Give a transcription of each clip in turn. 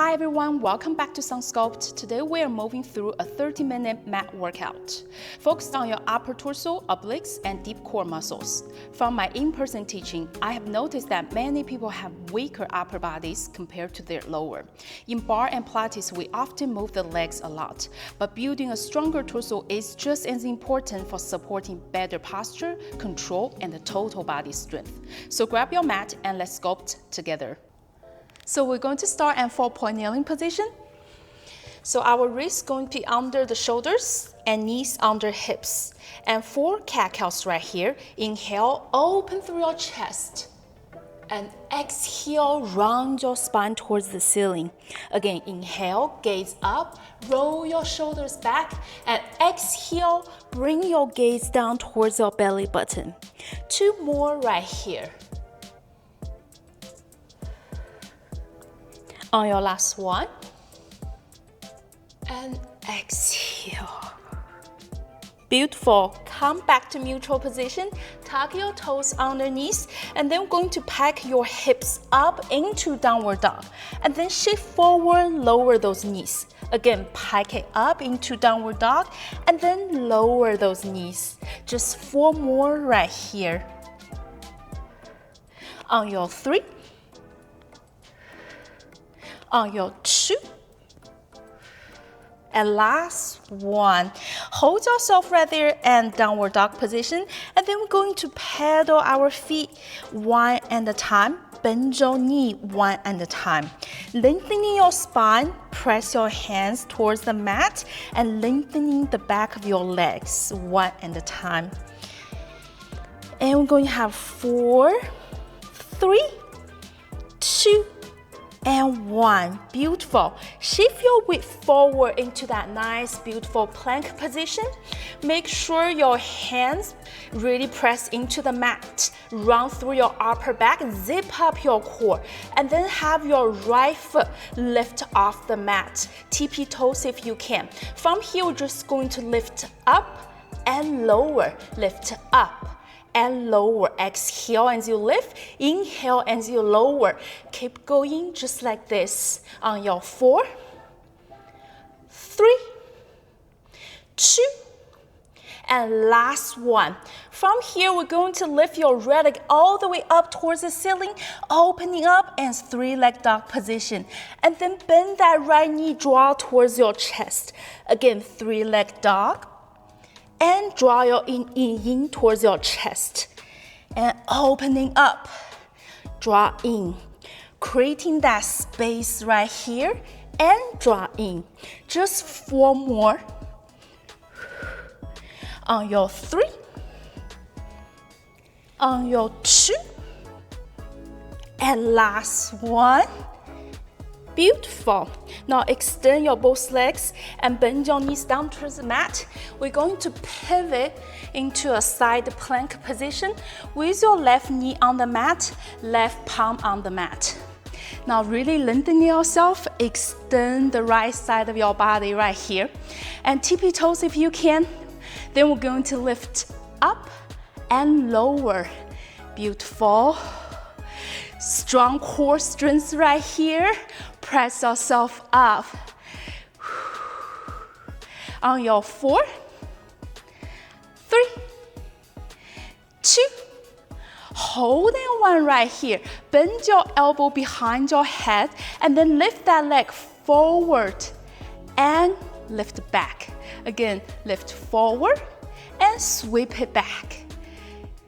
Hi everyone, welcome back to SUNsculpt. Today we are moving through a 30-minute mat workout, focused on your upper torso, obliques, and deep core muscles. From my in-person teaching, I have noticed that many people have weaker upper bodies compared to their lower. In bar and Pilates, we often move the legs a lot, but building a stronger torso is just as important for supporting better posture, control, and the total body strength. So grab your mat and let's sculpt together. So we're going to start at 4-point kneeling position. So our wrists going to be under the shoulders and knees under hips. And 4 cat-cows right here. Inhale, open through your chest. And exhale, round your spine towards the ceiling. Again, inhale, gaze up, roll your shoulders back. And exhale, bring your gaze down towards your belly button. 2 more right here. On your last one, and exhale. Beautiful. Come back to neutral position, tuck your toes underneath, and then we're going to pack your hips up into downward dog, and then shift forward, lower those knees. Again, pack it up into downward dog, and then lower those knees. Just 4 more right here. On your 3, on your 2, and last one. Hold yourself right there and downward dog position, and then we're going to pedal our feet one at a time. Bend your knee one at a time. Lengthening your spine, press your hands towards the mat, and lengthening the back of your legs one at a time. And we're going to have 4, 3, 2, and 1. Beautiful. Shift your weight forward into that nice, beautiful plank position. Make sure your hands really press into the mat. Run through your upper back, zip up your core, and then have your right foot lift off the mat. TP toes if you can. From here, we're just going to lift up and lower. Lift up and lower. Exhale as you lift, inhale as you lower. Keep going just like this. On your 4, 3, 2, and last one. From here, we're going to lift your right leg all the way up towards the ceiling, opening up and 3-leg dog position. And then bend that right knee, draw towards your chest. Again, 3-leg dog. And draw your in towards your chest. And opening up, draw in. Creating that space right here and draw in. Just 4 more. On your 3, on your 2, and last one. Beautiful. Now extend your both legs and bend your knees down towards the mat. We're going to pivot into a side plank position with your left knee on the mat, left palm on the mat. Now really lengthen yourself, extend the right side of your body right here. And tippy toes if you can. Then we're going to lift up and lower. Beautiful. Strong core strength right here. Press yourself up. On your 4, 3, 2, hold in 1 right here. Bend your elbow behind your head and then lift that leg forward and lift back. Again, lift forward and sweep it back.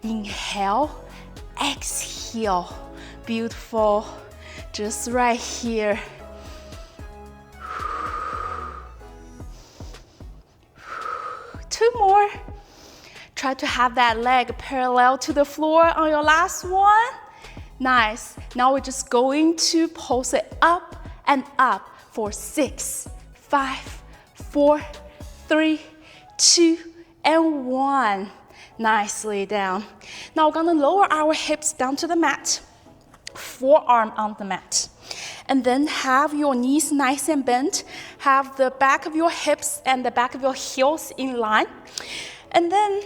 Inhale, exhale. Beautiful. Just right here. 2 more. Try to have that leg parallel to the floor on your last one. Nice. Now we're just going to pulse it up and up for 6, 5, 4, 3, 2, and 1. Nicely down. Now we're gonna lower our hips down to the mat. Forearm on the mat. And then have your knees nice and bent. Have the back of your hips and the back of your heels in line. And then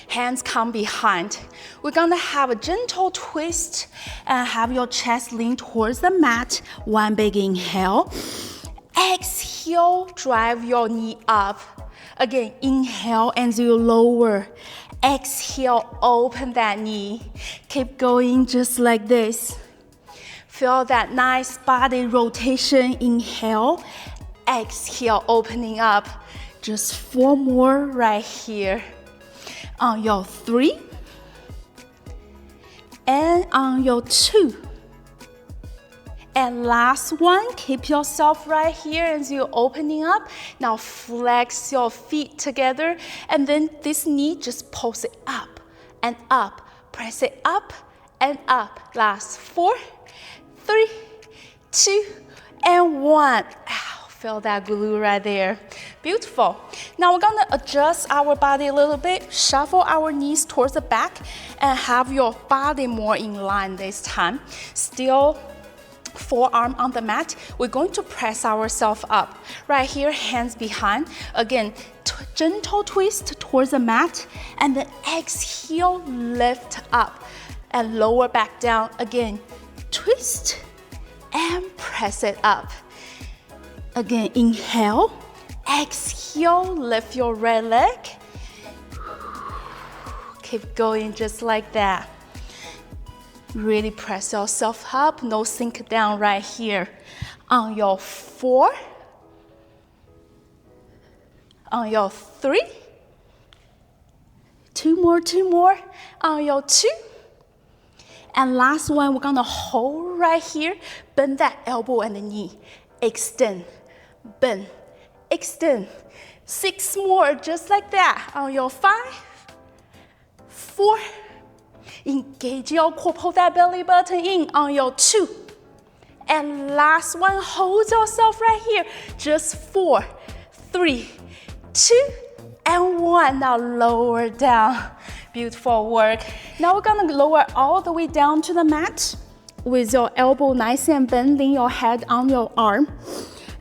Hands come behind. We're gonna have a gentle twist and have your chest lean towards the mat. One big inhale. Exhale, drive your knee up. Again, inhale and you lower. Exhale, open that knee. Keep going just like this. Feel that nice body rotation. Inhale, exhale, opening up. Just 4 more right here. On your 3 and on your 2. And last one, keep yourself right here as you're opening up. Now flex your feet together and then this knee, just pulse it up and up. Press it up and up. Last 4, 3, 2, and 1. Ow, feel that glue right there. Beautiful. Now we're gonna adjust our body a little bit, shuffle our knees towards the back, and have your body more in line this time. Still forearm on the mat. We're going to press ourselves up. Right here, hands behind. Again, gentle twist towards the mat, and then exhale, lift up, and lower back down. Again, twist, and press it up. Again, inhale, exhale, lift your right leg. Keep going just like that. Really press yourself up, no sink down right here. On your 4, on your 3, 2 more, on your 2. And last one, we're gonna hold right here, bend that elbow and the knee, extend, bend, extend. 6 more, just like that. On your 5, 4, engage your core, pull that belly button in. On your 2. And last one, hold yourself right here. Just 4, 3, 2, and 1. Now lower down. Beautiful work. Now we're gonna lower all the way down to the mat with your elbow nice and bent, lean your head on your arm.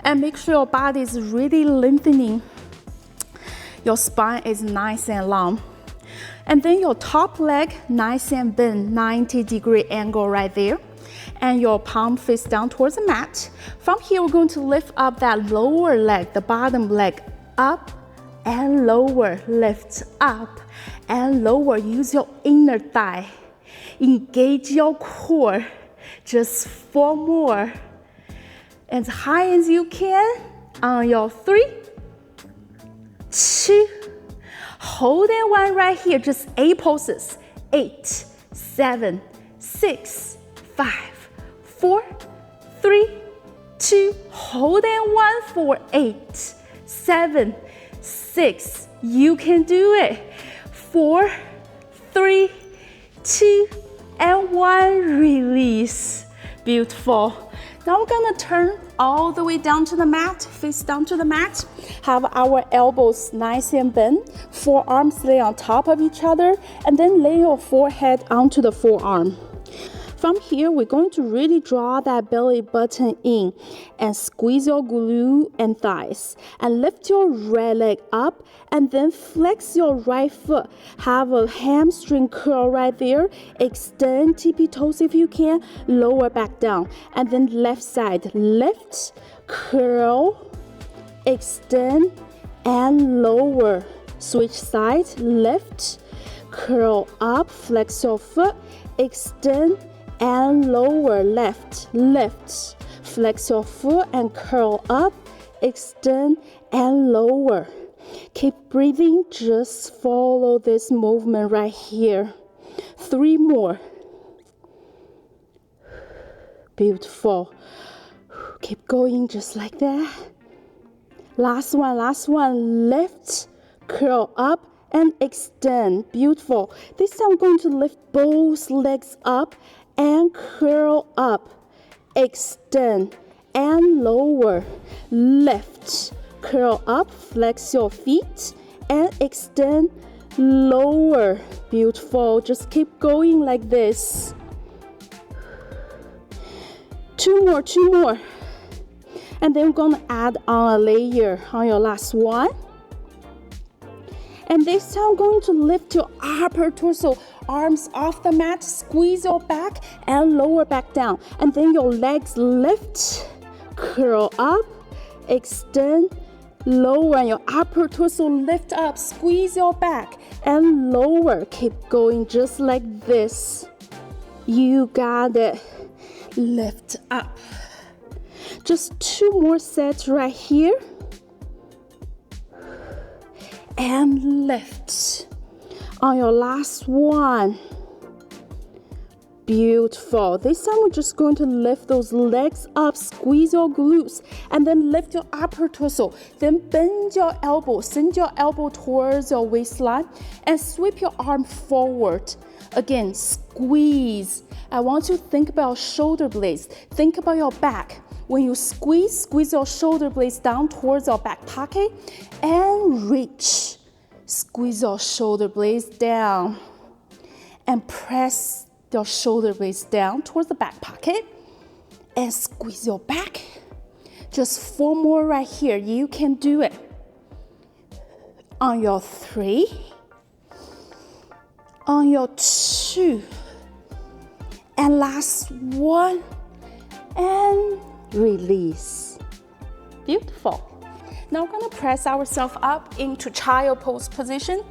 And make sure your body is really lengthening. Your spine is nice and long. And then your top leg nice and bent, 90-degree angle right there. And your palm face down towards the mat. From here, we're going to lift up that lower leg, the bottom leg, up and lower. Lift up and lower. Use your inner thigh. Engage your core. Just 4 more. As high as you can. On your 3, 2, hold it 1 right here, just 8 pulses. 8, 7, 6, 5, 4, 3, 2, hold it 1 for 8, 7, 6. You can do it. 4, 3, 2, and 1. Release. Beautiful. Now we're gonna turn all the way down to the mat, face down to the mat. Have our elbows nice and bent, forearms lay on top of each other, and then lay your forehead onto the forearm. From here, we're going to really draw that belly button in and squeeze your glute and thighs. And lift your right leg up and then flex your right foot. Have a hamstring curl right there. Extend tippy toes if you can. Lower back down. And then left side. Lift, curl, extend, and lower. Switch side. Lift, curl up, flex your foot, extend, and lower. Left, lift, flex your foot and curl up, extend, and lower. Keep breathing, just follow this movement right here. 3 more. Beautiful. Keep going just like that. Last one. Lift, curl up, and extend. Beautiful. This time I'm going to lift both legs up and curl up, extend, and lower. Lift, curl up, flex your feet, and extend, lower. Beautiful. Just keep going like this. 2 more. And then we're gonna add on a layer on your last one. And this time I'm going to lift your upper torso, arms off the mat, squeeze your back and lower back down. And then your legs lift, curl up, extend, lower, and your upper torso lift up, squeeze your back and lower. Keep going just like this. You got it. Lift up. Just 2 more sets right here. And lift. On your last one. Beautiful. This time we're just going to lift those legs up, squeeze your glutes, and then lift your upper torso. Then bend your elbow, send your elbow towards your waistline, and sweep your arm forward. Again, squeeze. I want you to think about shoulder blades. Think about your back. When you squeeze your shoulder blades down towards your back pocket and reach. Squeeze your shoulder blades down and press your shoulder blades down towards the back pocket and squeeze your back. Just 4 more right here. You can do it. On your 3, on your 2, and last one, and release. Beautiful. Now we're gonna press ourselves up into child pose position.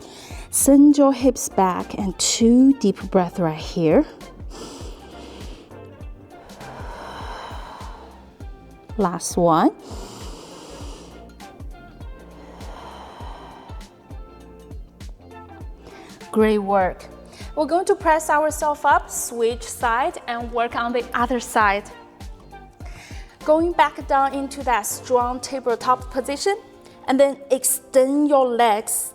Send your hips back and 2 deep breaths right here. Last one. Great work. We're going to press ourselves up, switch side, and work on the other side. Going back down into that strong tabletop position, and then extend your legs.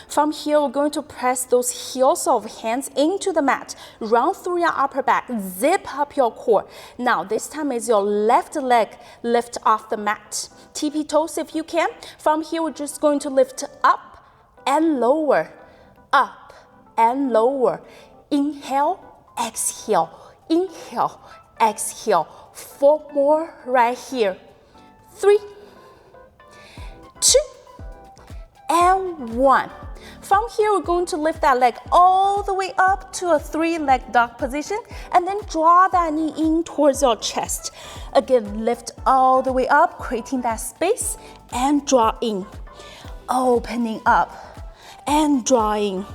From here, we're going to press those heels of hands into the mat. Run through your upper back, zip up your core. Now, this time is your left leg lift off the mat. Tippy toes if you can. From here, we're just going to lift up and lower, up and lower. Inhale, exhale, inhale, exhale. 4 more right here. 3, 2, and 1. From here, we're going to lift that leg all the way up to a 3-leg dog position, and then draw that knee in towards your chest. Again, lift all the way up, creating that space, and draw in. Opening up and drawing.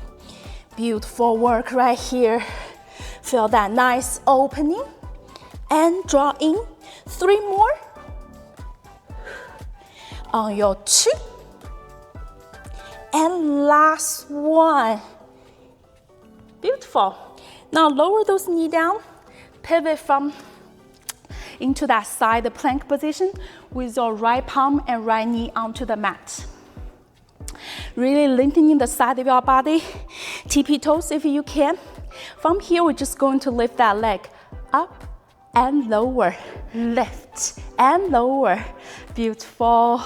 Beautiful work right here. Feel that nice opening and draw in. 3 more. On your 2. And last one. Beautiful. Now lower those knees down. Pivot from into that side plank position with your right palm and right knee onto the mat. Really lengthening the side of your body. Tippy toes if you can. From here, we're just going to lift that leg up and lower. Lift and lower. Beautiful.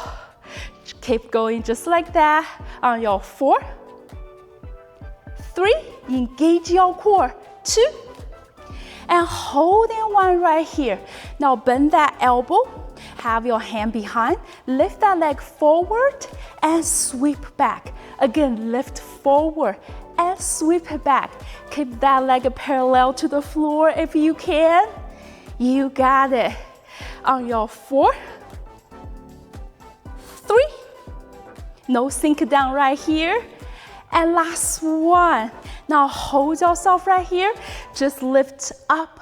Keep going just like that. On your 4, 3, engage your core. 2, and holding 1 right here. Now bend that elbow, have your hand behind, lift that leg forward and sweep back. Again, lift forward and sweep it back. Keep that leg parallel to the floor if you can. You got it. On your 4, 3, no sink down right here. And last one. Now hold yourself right here. Just lift up,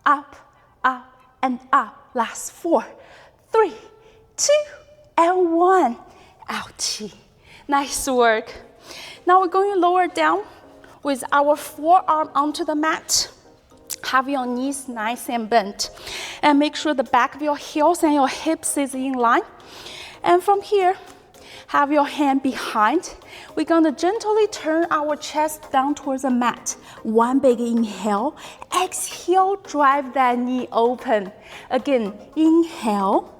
up, up, and up. Last 4, 3, 2, and 1. Ouchie. Nice work. Now we're going to lower down with our forearm onto the mat. Have your knees nice and bent. And make sure the back of your heels and your hips is in line. And from here, have your hand behind. We're gonna gently turn our chest down towards the mat. 1 big inhale. Exhale, drive that knee open. Again, inhale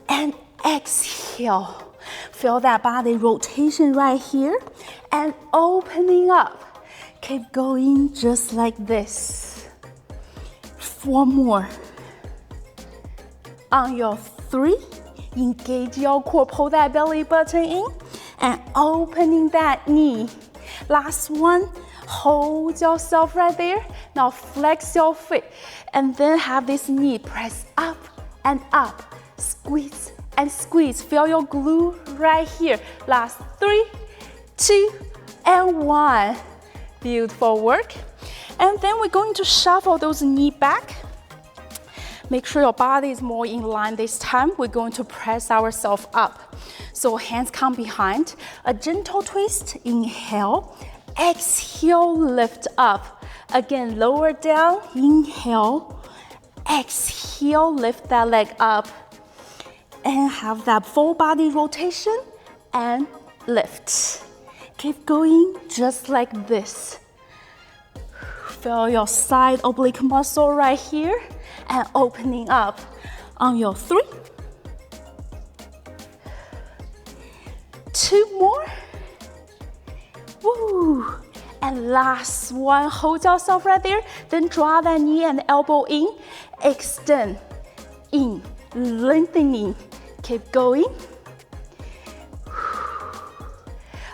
and exhale. Feel that body rotation right here and opening up. Keep going just like this. 4 more. On your 3, engage your core, pull that belly button in, and opening that knee. Last one, hold yourself right there. Now flex your foot and then have this knee press up and up. Squeeze and squeeze. Feel your glute right here. Last 3, 2, and 1. Beautiful work. And then we're going to shuffle those knees back. Make sure your body is more in line this time. We're going to press ourselves up. So hands come behind. A gentle twist. Inhale. Exhale, lift up. Again, lower down. Inhale. Exhale, lift that leg up. And have that full body rotation and lift. Keep going just like this. Feel your side oblique muscle right here and opening up on your 3. 2 more. Woo. And last one, hold yourself right there. Then draw that knee and elbow in. Extend, in, lengthening. Keep going.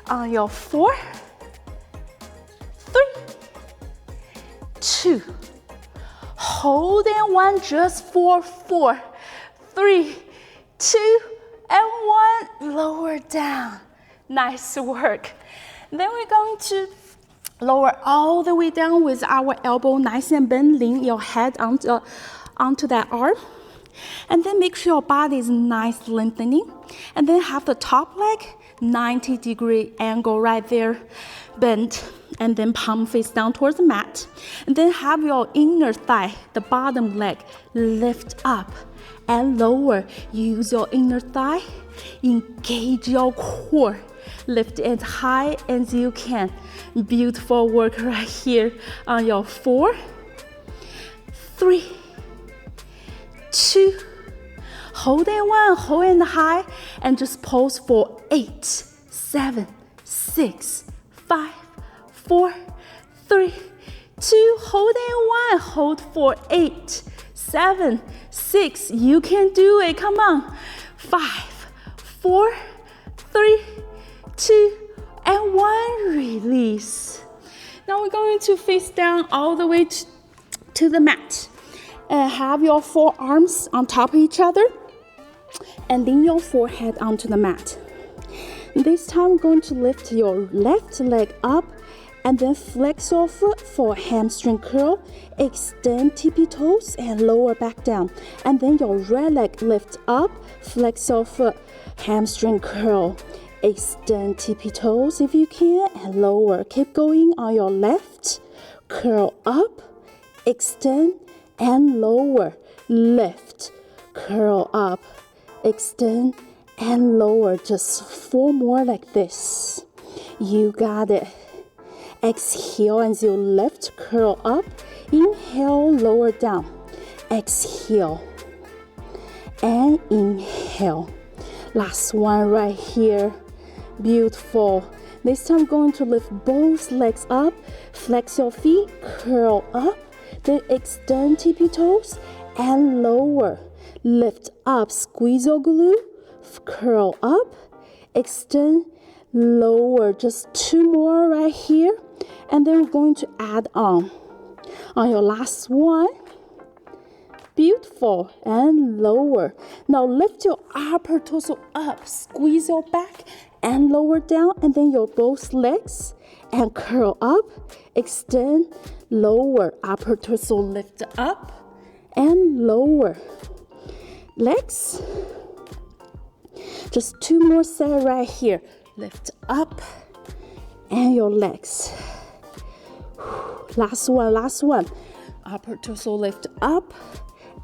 On your 4, 3, 2. Hold and 1 just for 4, 3, 2, and 1. Lower down. Nice work. Then we're going to lower all the way down with our elbow nice and bent. Lean your head onto that arm. And then make sure your body is nice lengthening. And then have the top leg 90-degree angle right there, bent. And then palm face down towards the mat. And then have your inner thigh, the bottom leg, lift up and lower. Use your inner thigh. Engage your core. Lift as high as you can. Beautiful work right here on your 4, 3, 2. Hold and 1, hold and high, and just pose for 8, 7, 6, 5, 4, 3, 2. Hold and 1, hold for 8, 7, 6. You can do it. Come on. 5, 4, 3, 2, and 1. Release. Now we're going to face down all the way to the mat. And have your forearms on top of each other. And lean your forehead onto the mat. This time we're going to lift your left leg up and then flex your foot for hamstring curl. Extend tippy toes and lower back down. And then your right leg lift up, flex your foot, hamstring curl. Extend tippy toes if you can and lower. Keep going on your left. Curl up, extend and lower. Lift, curl up, extend and lower. Just 4 more like this. You got it. Exhale as you lift, curl up. Inhale, lower down. Exhale and inhale. Last one right here. Beautiful. This time I'm going to lift both legs up. Flex your feet, curl up. Then extend tippy toes and lower. Lift up, squeeze your glute, curl up, extend, lower. Just 2 more right here. And then we're going to add on your last one. Beautiful. And lower. Now lift your upper torso up, squeeze your back and lower down. And then your both legs and curl up, extend, lower. Upper torso lift up and lower. Legs. Just 2 more sets right here. Lift up and your legs. Last one. Upper torso lift up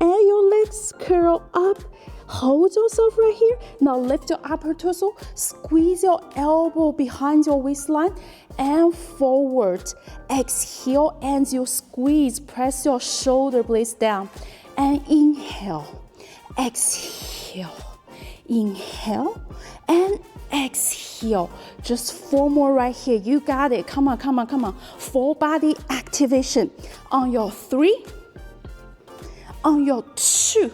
and your legs curl up. Hold yourself right here. Now lift your upper torso. Squeeze your elbow behind your waistline and forward. Exhale as you squeeze. Press your shoulder blades down. And inhale. Exhale. Inhale and exhale. Just 4 more right here. You got it. Come on. Full body activation. On your 3. On your 2.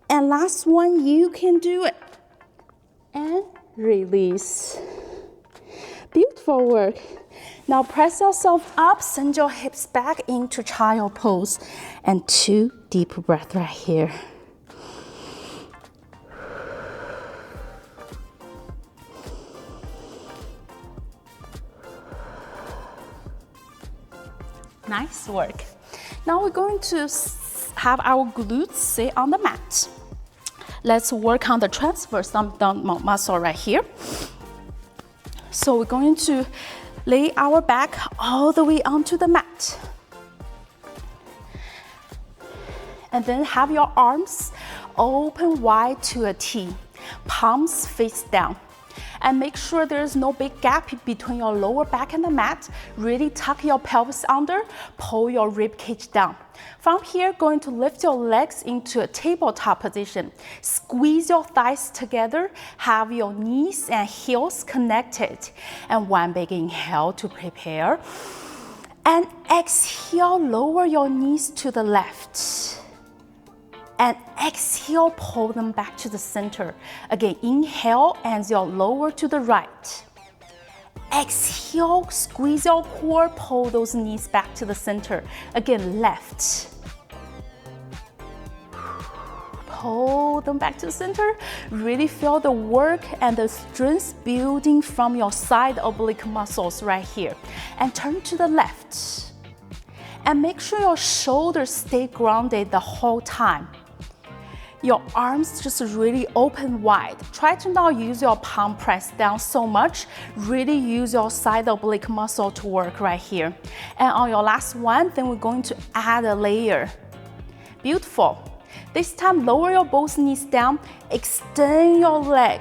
And last one, you can do it. And release. Beautiful work. Now press yourself up, send your hips back into child pose, and 2 deep breaths right here. Nice work. Now we're going to have our glutes sit on the mat. Let's work on the transverse abdominal muscle right here. So we're going to lay our back all the way onto the mat. And then have your arms open wide to a T, palms face down. And make sure there's no big gap between your lower back and the mat. Really tuck your pelvis under, pull your rib cage down. From here, going to lift your legs into a tabletop position. Squeeze your thighs together, have your knees and heels connected. And one big inhale to prepare. And exhale, lower your knees to the left. And exhale, pull them back to the center. Again, inhale and you'll lower to the right. Exhale, squeeze your core, pull those knees back to the center. Again, left. Pull them back to the center. Really feel the work and the strength building from your side oblique muscles right here. And turn to the left. And make sure your shoulders stay grounded the whole time. Your arms just really open wide. Try to not use your palm press down so much. Really use your side oblique muscle to work right here. And on your last one, then we're going to add a layer. Beautiful. This time, lower your both knees down, extend your leg.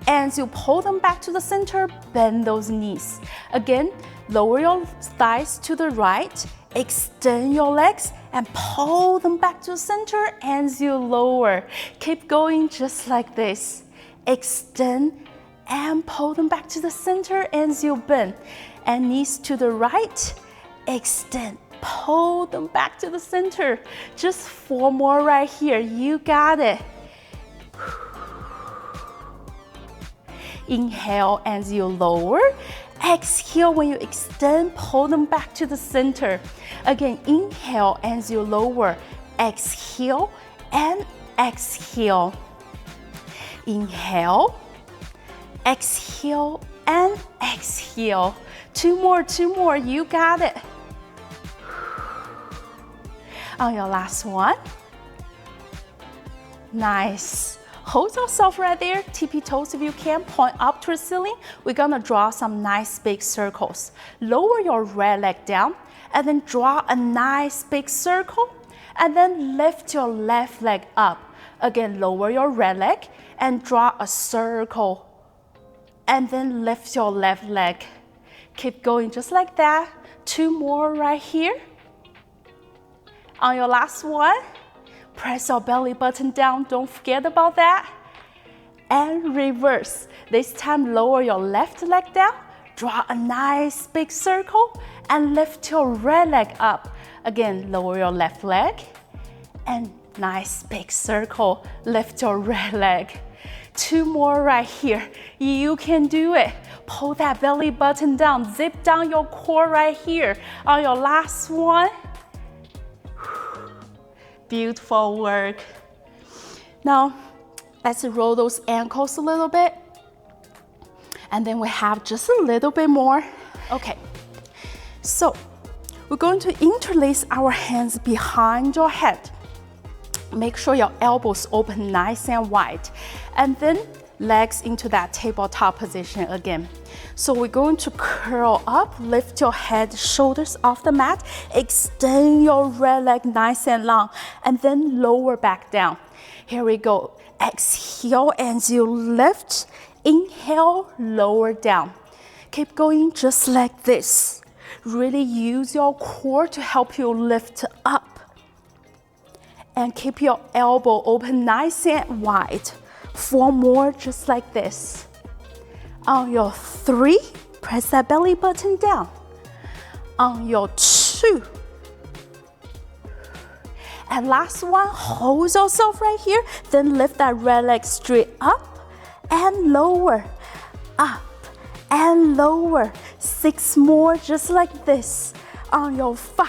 And you pull them back to the center, bend those knees. Again, lower your thighs to the right, extend your legs, and pull them back to the center as you lower. Keep going just like this. Extend and pull them back to the center as you bend. And knees to the right, extend, pull them back to the center. Just 4 more right here. You got it. Inhale as you lower. Exhale when you extend, pull them back to the center. Again, inhale as you lower. Exhale and exhale. Inhale, exhale and exhale. 2 more, you got it. On your last one. Nice. Hold yourself right there, tippy toes if you can, point up to the ceiling. We're gonna draw some nice big circles. Lower your right leg down, and then draw a nice big circle, and then lift your left leg up. Again, lower your right leg, and draw a circle, and then lift your left leg. Keep going just like that. 2 more right here. On your last one, press your belly button down, don't forget about that. And reverse. This time, lower your left leg down, draw a nice big circle, and lift your right leg up. Again, lower your left leg, and nice big circle, lift your right leg. 2 more right here. You can do it. Pull that belly button down, zip down your core right here. On your last one. Beautiful work. Now, let's roll those ankles a little bit. And then we have just a little bit more. Okay, so we're going to interlace our hands behind your head. Make sure your elbows open nice and wide. And then legs into that tabletop position again. So we're going to curl up, lift your head, shoulders off the mat, extend your right leg nice and long, and then lower back down. Here we go. Exhale as you lift, inhale, lower down. Keep going just like this. Really use your core to help you lift up. And keep your elbow open nice and wide. 4 more just like this. On your 3, press that belly button down. On your 2. And last one, hold yourself right here. Then lift that right leg straight up and lower. up, and lower. 6 more, just like this. On your 5,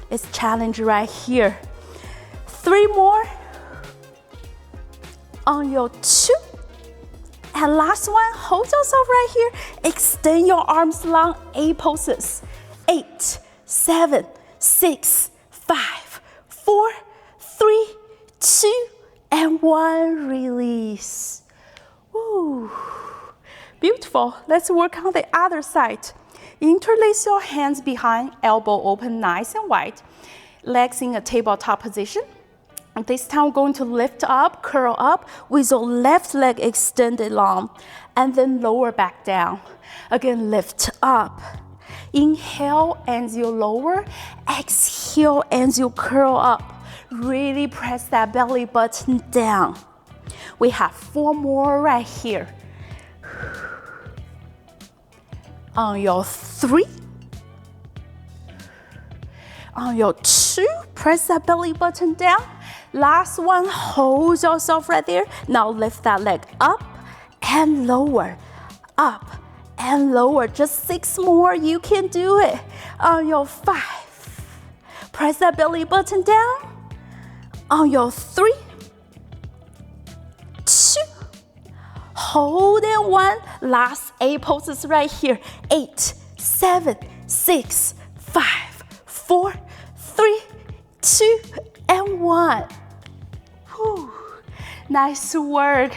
it's challenge right here. 3 more. On your 2, and last one, hold yourself right here. Extend your arms long, 8 poses. 8, 7, 6, 5, 4, 3, 2, and 1. Release. Woo. Beautiful. Let's work on the other side. Interlace your hands behind, elbow open, nice and wide. Legs in a tabletop position. And this time we're going to lift up, curl up with your left leg extended long, and then lower back down. Again, lift up. Inhale as you lower, exhale as you curl up. Really press that belly button down. We have 4 more right here. On your 3, on your 2, press that belly button down. Last one, hold yourself right there. Now lift that leg up and lower, up and lower. Just 6 more, you can do it. On your 5, press that belly button down. On your 3, 2, hold and 1. Last 8 poses right here. 8, 7, 6, 5, 4, 3, 2, and 1. Whew. Nice work.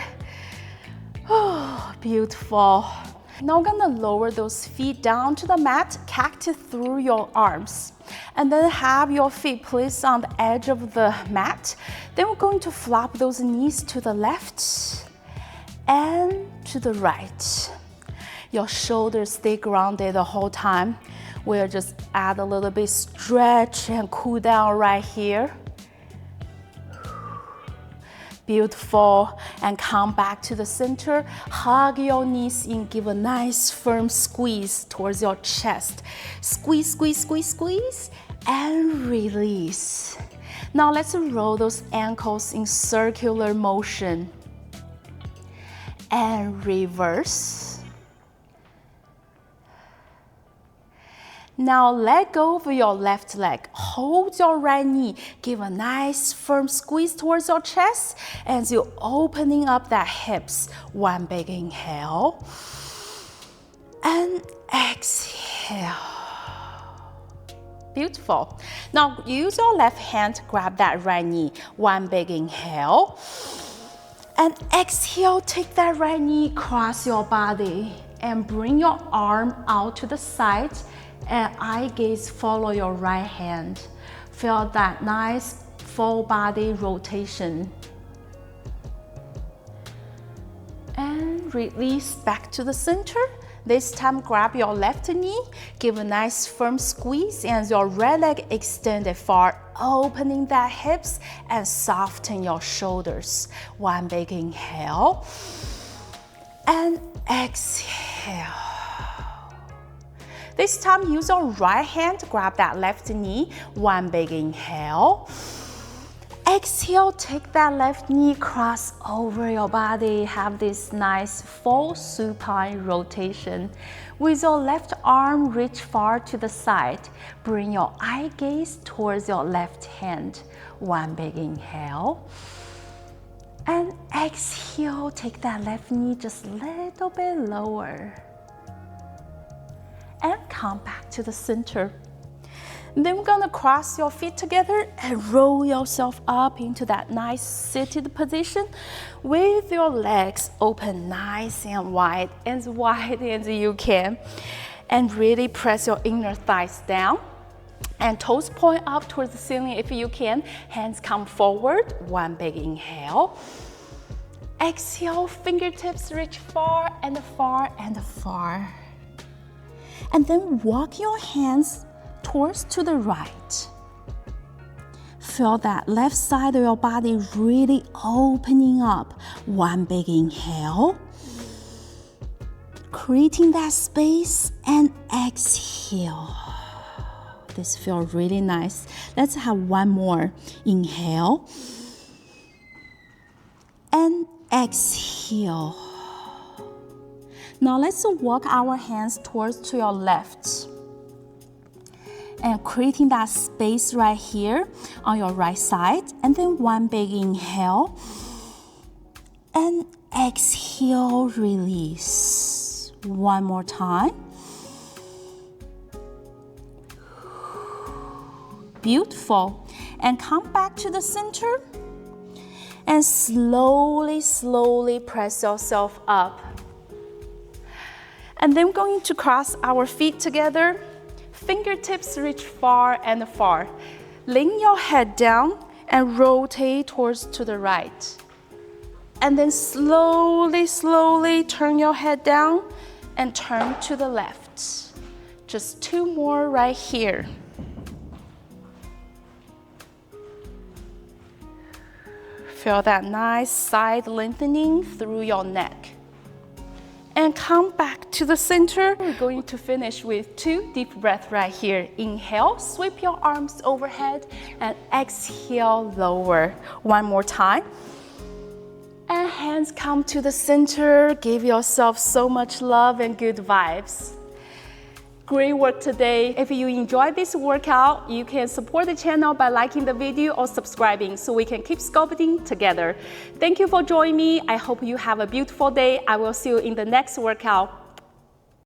Oh, beautiful. Now we're gonna lower those feet down to the mat, cactus through your arms. And then have your feet placed on the edge of the mat. Then we're going to flop those knees to the left and to the right. Your shoulders stay grounded the whole time. We'll just add a little bit stretch and cool down right here. Beautiful. And come back to the center. Hug your knees in. Give a nice firm squeeze towards your chest. Squeeze, squeeze, squeeze, squeeze. And release. Now let's roll those ankles in circular motion. And reverse. Now let go of your left leg. Hold your right knee. Give a nice firm squeeze towards your chest as you're opening up that hips. 1 big inhale. And exhale. Beautiful. Now use your left hand to grab that right knee. 1 big inhale. And exhale, take that right knee, cross your body. And bring your arm out to the side. And eye gaze follow your right hand. Feel that nice full body rotation. And release back to the center. This time grab your left knee, give a nice firm squeeze and your right leg extended far, opening that hips and soften your shoulders. 1 big inhale and exhale. This time, use your right hand to grab that left knee. 1 big inhale. Exhale, take that left knee, cross over your body. Have this nice full supine rotation. With your left arm, reach far to the side. Bring your eye gaze towards your left hand. 1 big inhale. And exhale, take that left knee just a little bit lower. And come back to the center. And then we're gonna cross your feet together and roll yourself up into that nice seated position with your legs open nice and wide as you can. And really press your inner thighs down. And toes point up towards the ceiling if you can. Hands come forward. 1 big inhale. Exhale, fingertips reach far and far and far. And then walk your hands towards to the right. Feel that left side of your body really opening up. 1 big inhale. Creating that space and exhale. This feels really nice. Let's have 1 more. Inhale. And exhale. Now let's walk our hands towards to your left. And creating that space right here on your right side. And then one big inhale. And exhale, release. One more time. Beautiful. And come back to the center. And slowly, slowly press yourself up. And then we're going to cross our feet together. Fingertips reach far and far. Lean your head down and rotate towards to the right. And then slowly, slowly turn your head down and turn to the left. Just 2 more right here. Feel that nice side lengthening through your neck. And come back to the center. We're going to finish with 2 deep breaths right here. Inhale, sweep your arms overhead, and exhale, lower. One more time. And hands come to the center. Give yourself so much love and good vibes. Great work today. If you enjoyed this workout, you can support the channel by liking the video or subscribing so we can keep sculpting together. Thank you for joining me. I hope you have a beautiful day. I will see you in the next workout.